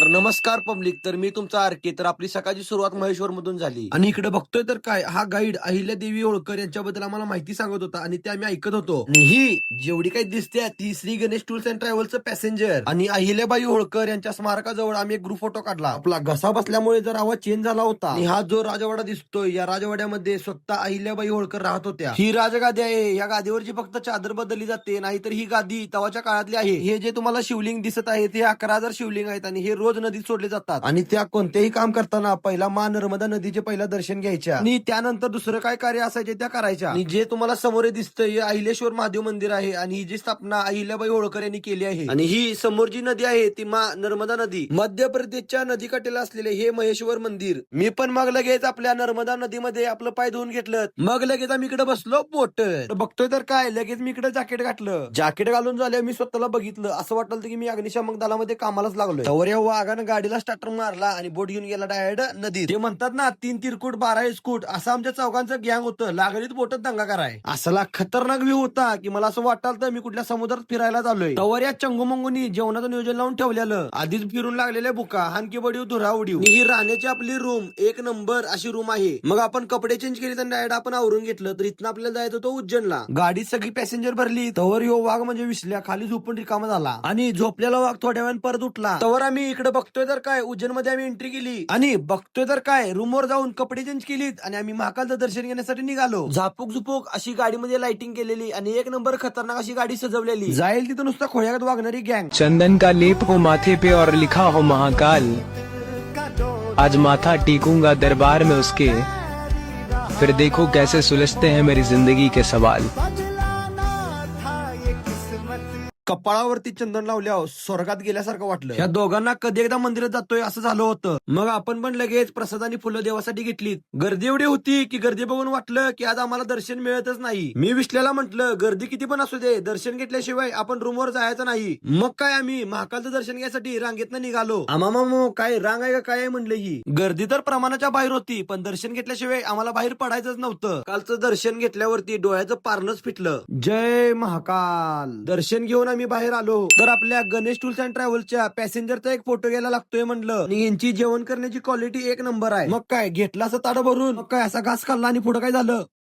तर नमस्कार पब्लिक. तर मी तुमचा आरके. तर आपली सकाळची सुरुवात महेश्वर मधून झाली आणि इकडे बघतोय तर काय हा गाईड अहिल्यादेवी होळकर यांच्याबद्दल आम्हाला माहिती सांगत होता आणि ते आम्ही ऐकत होतो. आणि ही जेवढी काही दिसते ती श्री गणेश टूर्स अँड ट्रॅव्हल्सचं पॅसेंजर आणि अहिल्याबाई होळकर यांच्या स्मारकाजवळ आम्ही एक ग्रुप फोटो काढला. आपला घसा बसल्यामुळे जर आवाज चेंज झाला होता. आणि हा जो राजवाडा दिसतोय या राजवाड्यामध्ये स्वतः अहिल्याबाई होळकर राहत होत्या. ही राजगादी आहे. या गादीवरची फक्त चादर बदलली जाते, नाहीतर ही गादी तवाच्या काळातली आहे. हे जे तुम्हाला शिवलिंग दिसत आहे ते 11,000 शिवलिंग आहेत आणि हे रोज नदीत सोडले जातात. आणि त्या कोणतेही काम करताना पहिला मा नर्मदा नदीचे पहिला दर्शन घ्यायच्या आणि त्यानंतर दुसरं काय कार्य असायचे त्या करायच्या. आणि जे तुम्हाला समोर दिसतंय हे अहिलेश्वर महादेव मंदिर आहे आणि ही जी स्थापना अहिल्याबाई होळकर यांनी केली आहे. आणि ही समोर जी नदी आहे ती मा नर्मदा नदी मध्य प्रदेशच्या नदीकाठेला असलेले हे महेश्वर मंदिर. मी पण मग लगेच आपल्या नर्मदा नदीमध्ये आपलं पाय धुवून घेतलं. मग लगेच आम्ही इकडे बसलो बोट बघतोय तर काय लगेच मी इकडे जॅकेट घातलं. जॅकेट घालून झालं मी स्वतःला बघितलं असं वाटलं की मी अग्निशामक दलामध्ये कामालाच लागलोय. तर या वाघानं गाडीला स्टार्टर मारला आणि बोट घेऊन गेला डायरेक्ट नदीत. ते म्हणतात ना 3 तिरकूट 12 इस्कूट असं आमच्या चौघांचं गँग होतं. लागलीत बोटत दंगा कराय. असला खतरनाक व्ह्यू होता की मला असं वाटलं तर मी कुठल्या समुद्रात फिरायला चाललोय. तवर या चंगुमंगुनी जेवणाचं नियोजन लावून ठेवलेलं. आधीच फिरून लागलेल्या बुका हानकी बडीव धुरा उडीव. ही राहण्याची आपली रूम एक नंबर अशी रूम आहे. मग आपण कपडे चेंज केले तर डायरेक्ट आपण आवरून घेतलं. तर इथनं आपल्याला जायचं होतं उज्जैनला. गाडीत सगळी पॅसेंजर भरली. तवर यो वाघ म्हणजे विसल्या खाली झोपून रिकामा झाला आणि झोपलेला वाघ थोड्या वेळानं परत उठला. तवर आम्ही इकडे बघतोय तर काय उज्जैन मध्ये आम्ही एंट्री केली आणि बघतोय तर काय रूमवर जाऊन कपडे चेंज केलीत आणि आम्ही महाकालचं दर्शन घेण्यासाठी निघालो. झापूक झुपूक अशी गाडीमध्ये लाइटिंग केलेली आणि एक नंबर खतरनाक अशी गाडी सजवलेली. जाईल तिथं नुसतं खोळ्यात वागणारी गँग. चंदन का लेप हो माथे पे और लिखा हो महाकाल. आज माथा टेकूंगा दरबार में उसके. फिर देखो कैसे सुलझते हैं मेरी जिंदगी के सवाल. कपाळावरती चंदन लावल्यावर स्वर्गात गेल्यासारखं वाटलं. या दोघांना कधी एकदा मंदिरात जातोय असं झालं होतं. मग आपण पण लगेच प्रसाद आणि फुलं देवासाठी घेतलीत. गर्दी एवढी होती की गर्दी बघून वाटलं की आज आम्हाला दर्शन मिळतच नाही. मी विश्ल्याला म्हटलं गर्दी किती पण असू दे दर्शन घेतल्याशिवाय आपण रूमवर जायचं नाही. मग काय आम्ही महाकालचं दर्शन घ्यायसाठी रांगेतनं निघालो. आम्हा काय रांग आहे का काय म्हणलं. ही गर्दी तर प्रमाणाच्या बाहेर होती पण दर्शन घेतल्याशिवाय आम्हाला बाहेर पडायचंच नव्हतं. कालचं दर्शन घेतल्यावरती डोळ्याचं पारणच फिटलं. जय महाकाल. दर्शन घेऊन आम्ही बाहेर आलो तर आपल्या गणेश टूर्स अँड ट्रॅव्हल्सच्या पॅसेंजरचा एक फोटो घ्यायला लागतोय म्हणलं. आणि यांची जेवण करण्याची क्वालिटी एक नंबर आहे. मग काय घेतला असं ताडं भरून. मग काय असा घास खाल्ला आणि पुढे काय झालं